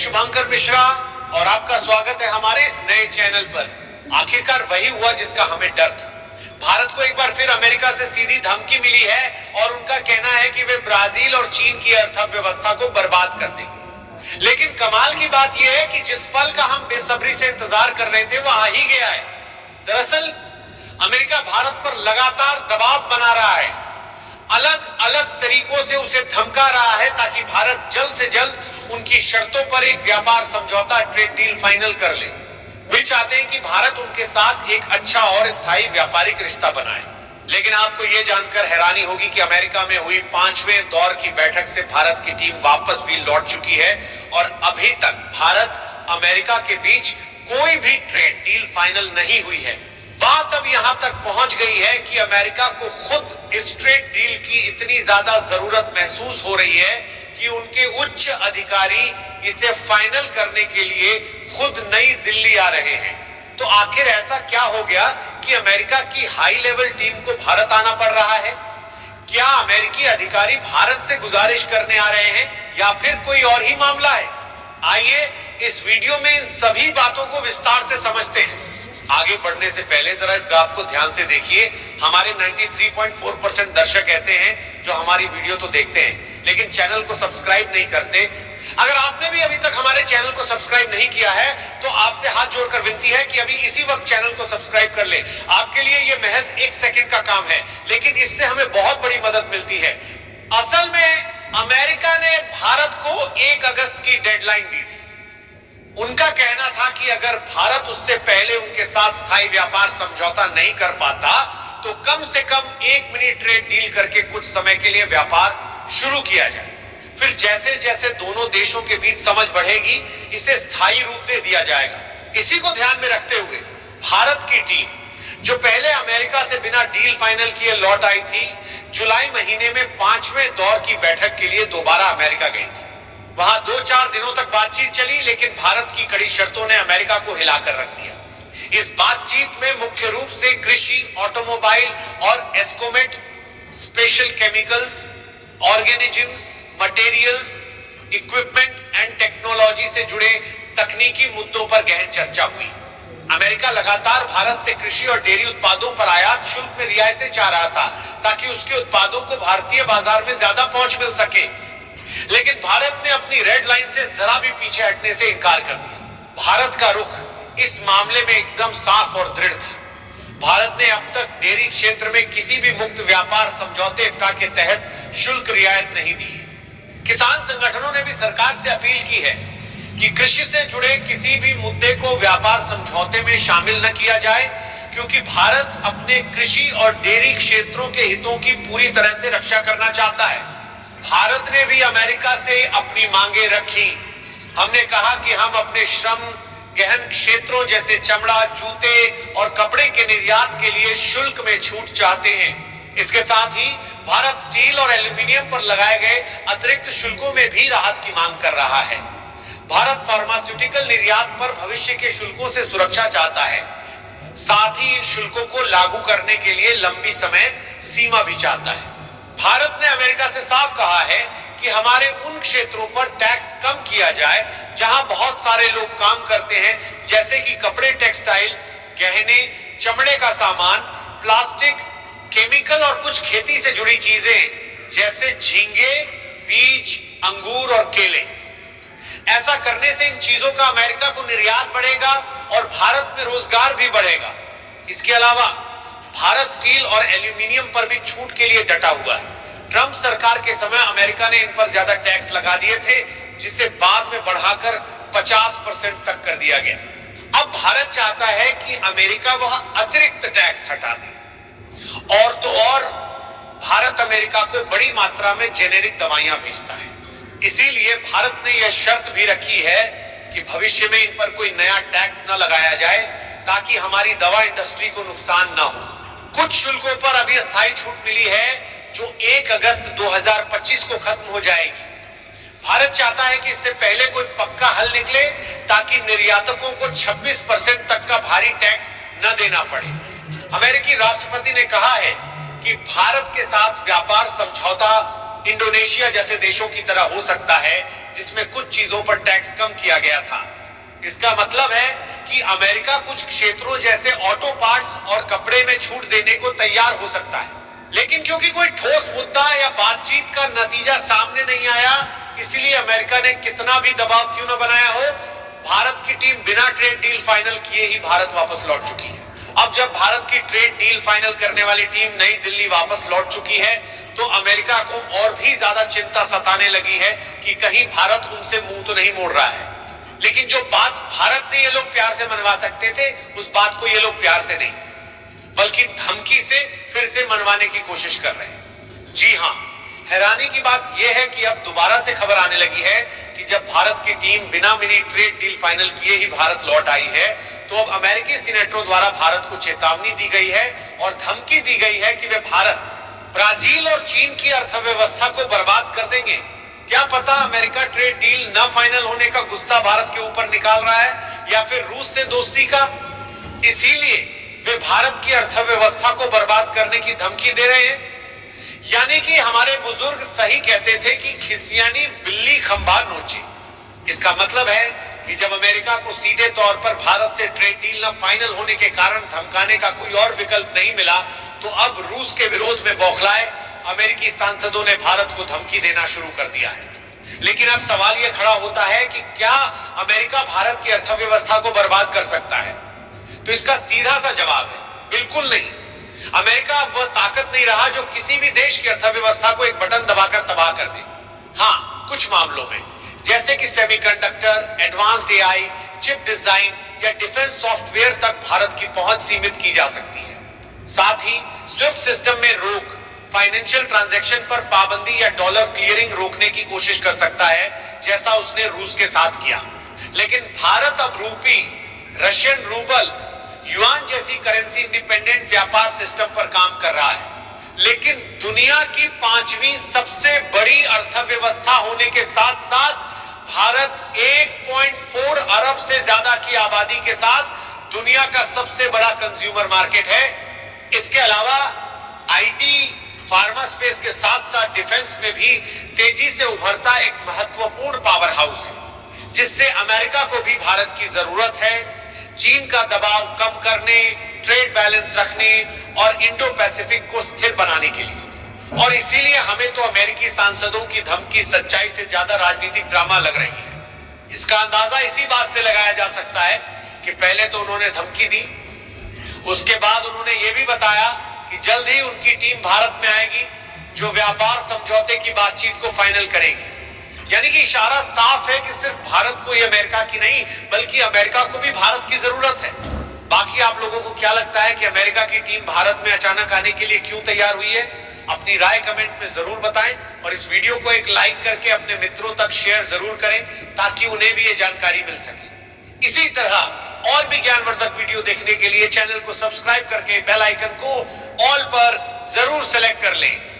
शुभंकर मिश्रा और आपका स्वागत है हमारे इस नए चैनल पर। आखिरकार वही हुआ जिसका हमें डर था। भारत को एक बार फिर अमेरिका से सीधी धमकी मिली है और उनका कहना है कि वे ब्राजील और चीन की अर्थव्यवस्था को बर्बाद कर देंगे। लेकिन कमाल की बात यह है कि जिस पल का हम बेसब्री से इंतजार कर रहे थे वो आ ही गया है। दरअसल अमेरिका भारत पर लगातार दबाव बना रहा है, अलग अलग तरीकों से उसे धमका रहा है ताकि भारत जल्द से जल्द उनकी शर्तों पर एक व्यापार समझौता ट्रेड डील फाइनल कर ले। वे चाहते हैं कि भारत उनके साथ एक अच्छा और स्थायी व्यापारिक रिश्ता बनाए। लेकिन आपको यह जानकर हैरानी होगी कि अमेरिका में हुई 5वें दौर की बैठक से भारत की टीम वापस भी लौट चुकी है और अभी तक भारत अमेरिका के बीच कोई भी ट्रेड डील फाइनल नहीं हुई है। बात अब यहां तक पहुंच गई है कि अमेरिका को खुद इस ट्रेड डील की इतनी ज्यादा जरूरत महसूस हो रही है कि उनके उच्च अधिकारी इसे फाइनल करने के लिए खुद नई दिल्ली आ रहे हैं। तो आखिर ऐसा क्या हो गया कि अमेरिका की हाई लेवल टीम को भारत आना पड़ रहा है? क्या अमेरिकी अधिकारी भारत से गुजारिश करने आ रहे हैं या फिर कोई और ही मामला है? आइए इस वीडियो में इन सभी बातों को विस्तार से समझते हैं। आगे बढ़ने से पहले जरा इस ग्राफ को ध्यान से देखिए। हमारे 93.4% दर्शक ऐसे हैं जो हमारी वीडियो तो देखते हैं लेकिन चैनल को सब्सक्राइब नहीं करते। अगर आपने भी अभी तक हमारे चैनल को सब्सक्राइब नहीं किया है तो आपसे हाथ जोड़कर विनती है कि अभी इसी वक्त चैनल को सब्सक्राइब कर ले। आपके लिए यह महज 1 सेकंड का काम है लेकिन इससे हमें बहुत बड़ी मदद मिलती है। असल में अमेरिका ने भारत को 1 अगस्त की डेडलाइन दी थी। उनका कहना था कि अगर भारत उससे पहले उनके साथ स्थायी व्यापार समझौता नहीं कर पाता तो कम से कम 1 मिनी ट्रेड डील करके कुछ समय के लिए व्यापार शुरू किया जाए। फिर जैसे जैसे दोनों देशों के बीच समझ बढ़ेगी इसे स्थायी रूप दे दिया जाएगा। इसी को ध्यान में रखते हुए भारत की टीम जो पहले अमेरिका से बिना डील फाइनल किए लौट आई थी, जुलाई महीने में 5वें दौर की बैठक के लिए दोबारा अमेरिका गई थी। वहां 2-4 दिनों तक बातचीत चली लेकिन भारत की कड़ी शर्तों ने अमेरिका को हिलाकर रख दिया। इस बातचीत में मुख्य रूप से कृषि, ऑटोमोबाइल और एस्कोमेट, special chemicals, organisms, materials, equipment and technology से जुड़े तकनीकी मुद्दों पर गहन चर्चा हुई। अमेरिका लगातार भारत से कृषि और डेयरी उत्पादों पर आयात शुल्क में रियायतें चाह रहा था ताकि उसके उत्पादों को भारतीय बाजार में ज्यादा पहुंच मिल सके। लेकिन भारत ने अपनी रेड लाइन से जरा भी पीछे हटने से इनकार कर दिया। भारत का रुख इस मामले में एकदम साफ और दृढ़ था। भारत ने अब तक डेयरी क्षेत्र में किसी भी मुक्त व्यापार समझौते इफ्ता के तहत शुल्क रियायत नहीं दी। किसान संगठनों ने भी सरकार से अपील की है कि कृषि से जुड़े किसी भी मुद्दे को व्यापार समझौते में शामिल न किया जाए क्योंकि भारत अपने कृषि और डेयरी क्षेत्रों के हितों की पूरी तरह से रक्षा करना चाहता है। भारत ने भी अमेरिका से अपनी मांगे रखी। हमने कहा कि हम अपने श्रम गहन क्षेत्रों जैसे चमड़ा, जूते और कपड़े के निर्यात के लिए शुल्क में छूट चाहते हैं। इसके साथ ही भारत स्टील और एल्यूमीनियम पर लगाए गए अतिरिक्त शुल्कों में भी राहत की मांग कर रहा है। भारत फार्मास्यूटिकल निर्यात पर भविष्य के शुल्कों से सुरक्षा चाहता है। साथ ही इन शुल्कों को लागू करने के लिए लंबी समय सीमा भी चाहता है। भारत ने अमेरिका से साफ कहा है कि हमारे उन क्षेत्रों पर टैक्स कम किया जाए जहां बहुत सारे लोग काम करते हैं जैसे कि कपड़े, टेक्सटाइल, गहने, चमड़े का सामान, प्लास्टिक, केमिकल और कुछ खेती से जुड़ी चीजें जैसे झींगे, बीज, अंगूर और केले। ऐसा करने से इन चीजों का अमेरिका को निर्यात बढ़ेगा और भारत में रोजगार भी बढ़ेगा। इसके अलावा भारत स्टील और एल्यूमीनियम पर भी छूट के लिए डटा हुआ है। ट्रंप सरकार के समय अमेरिका ने इन पर ज्यादा टैक्स लगा दिए थे जिसे बाद में बढ़ाकर 50% तक कर दिया गया। अब भारत चाहता है कि अमेरिका वह अतिरिक्त टैक्स हटा दे। और तो और भारत अमेरिका को बड़ी मात्रा में जेनेरिक दवाइयां भेजता है। इसीलिए भारत ने यह शर्त भी रखी है कि भविष्य में इन पर कोई नया टैक्स न लगाया जाए ताकि हमारी दवा इंडस्ट्री को नुकसान न हो। कुछ शुल्कों पर अभी अस्थायी छूट मिली है जो 1 अगस्त 2025 को खत्म हो जाएगी। भारत चाहता है कि इससे पहले कोई पक्का हल निकले ताकि निर्यातकों को 26% तक का भारी टैक्स न देना पड़े। अमेरिकी राष्ट्रपति ने कहा है कि भारत के साथ व्यापार समझौता इंडोनेशिया जैसे देशों की तरह हो सकता है जिसमें कुछ चीजों पर टैक्स कम किया गया था। इसका मतलब है कि अमेरिका कुछ क्षेत्रों जैसे ऑटो पार्ट्स और कपड़े में छूट देने को तैयार हो सकता है, लेकिन क्योंकि कोई ठोस मुद्दा या बातचीत का नतीजा सामने नहीं आया, इसलिए अमेरिका ने कितना भी दबाव क्यों न बनाया हो, भारत की टीम बिना ट्रेड डील फाइनल किए ही भारत वापस लौट चुकी है। अब जब भारत की ट्रेड डील फाइनल करने वाली टीम नई दिल्ली वापस लौट चुकी है, तो अमेरिका को और भी ज्यादा चिंता सताने लगी है कि कहीं भारत उनसे मुंह तो नहीं मोड़ रहा है। लेकिन जो बात भारत से ये लोग प्यार से मनवा सकते थे, उस बात को ये लोग प्यार से नहीं बल्कि धमकी से फिर से मनवाने की कोशिश कर रहे हैं। जी हां, हैरानी की बात यह है कि अब दोबारा से खबर आने लगी है कि जब भारत की टीम बिना मिनी ट्रेड डील फाइनल किए ही भारत लौट आई है, तो अब अमेरिकी सीनेटरों द्वारा भारत को चेतावनी दी गई है और धमकी दी गई है कि वे भारत, ब्राजील और चीन की अर्थव्यवस्था को बर्बाद कर देंगे। क्या पता अमेरिका ट्रेड डील न फाइनल होने का गुस्सा भारत के ऊपर निकाल रहा है या फिर रूस से दोस्ती का। इसीलिए वे भारत की अर्थव्यवस्था को बर्बाद करने की धमकी दे रहे हैं। यानी कि हमारे बुजुर्ग सही कहते थे कि खिसियानी बिल्ली खंभा नोचे। इसका मतलब है कि जब अमेरिका को सीधे तौर पर भारत से ट्रेड डील न फाइनल होने के कारण धमकाने का कोई और विकल्प नहीं मिला, तो अब रूस के विरोध में बौखलाए अमेरिकी सांसदों ने भारत को धमकी देना शुरू कर दिया है। लेकिन अब सवाल यह खड़ा होता है कि क्या अमेरिका भारत की अर्थव्यवस्था को बर्बाद कर सकता है? तो इसका सीधा सा जवाब है, बिल्कुल नहीं। अमेरिका अब वह ताकत नहीं रहा जो किसी भी देश की अर्थव्यवस्था को एक बटन दबाकर तबाह कर दे। हाँ, कुछ मामलों में, जैसे कि semiconductor, advanced AI, chip design या डिफेंस सॉफ्टवेयर तक भारत की पहुंच सीमित की जा सकती है। साथ ही स्विफ्ट सिस्टम में रोक, फाइनेंशियल ट्रांजैक्शन पर पाबंदी या डॉलर क्लियरिंग रोकने की कोशिश कर सकता है, जैसा उसने रूस के साथ किया। लेकिन भारत अब रूपी, रशियन रूबल, युआन जैसी करेंसी इंडिपेंडेंट व्यापार सिस्टम पर काम कर रहा है। लेकिन दुनिया की 5वीं सबसे बड़ी अर्थव्यवस्था होने के साथ साथ भारत 1.4 अरब से ज्यादा की आबादी के साथ दुनिया का सबसे बड़ा कंज्यूमर मार्केट है। इसके अलावा आईटी, फार्मा स्पेस के साथ साथ डिफेंस में भी तेजी से उभरता एक महत्वपूर्ण पावर हाउस है, जिससे अमेरिका को भी भारत की जरूरत है, चीन का दबाव कम करने, ट्रेड बैलेंस रखने और इंडो पैसिफिक को स्थिर बनाने के लिए। और इसीलिए हमें तो अमेरिकी सांसदों की धमकी सच्चाई से ज्यादा राजनीतिक ड्रामा लग रही है। इसका अंदाजा इसी बात से लगाया जा सकता है कि पहले तो उन्होंने धमकी दी, उसके बाद उन्होंने ये भी बताया कि जल्द ही उनकी टीम भारत में आएगी जो व्यापार समझौते की बातचीत को फाइनल करेगी। यानी कि इशारा साफ है कि सिर्फ भारत को ही अमेरिका की नहीं बल्कि अमेरिका को भी भारत की जरूरत है। बाकी आप लोगों को क्या लगता है कि अमेरिका की टीम भारत में अचानक आने के लिए क्यों तैयार हुई है? अपनी राय कमेंट में जरूर बताएं और इस वीडियो को एक लाइक करके अपने मित्रों तक शेयर जरूर करें ताकि उन्हें भी ये जानकारी मिल सके। इसी तरह और भी ज्ञानवर्धक वीडियो देखने के लिए चैनल को सब्सक्राइब करके बेल आइकन को ऑल पर जरूर सेलेक्ट कर लें।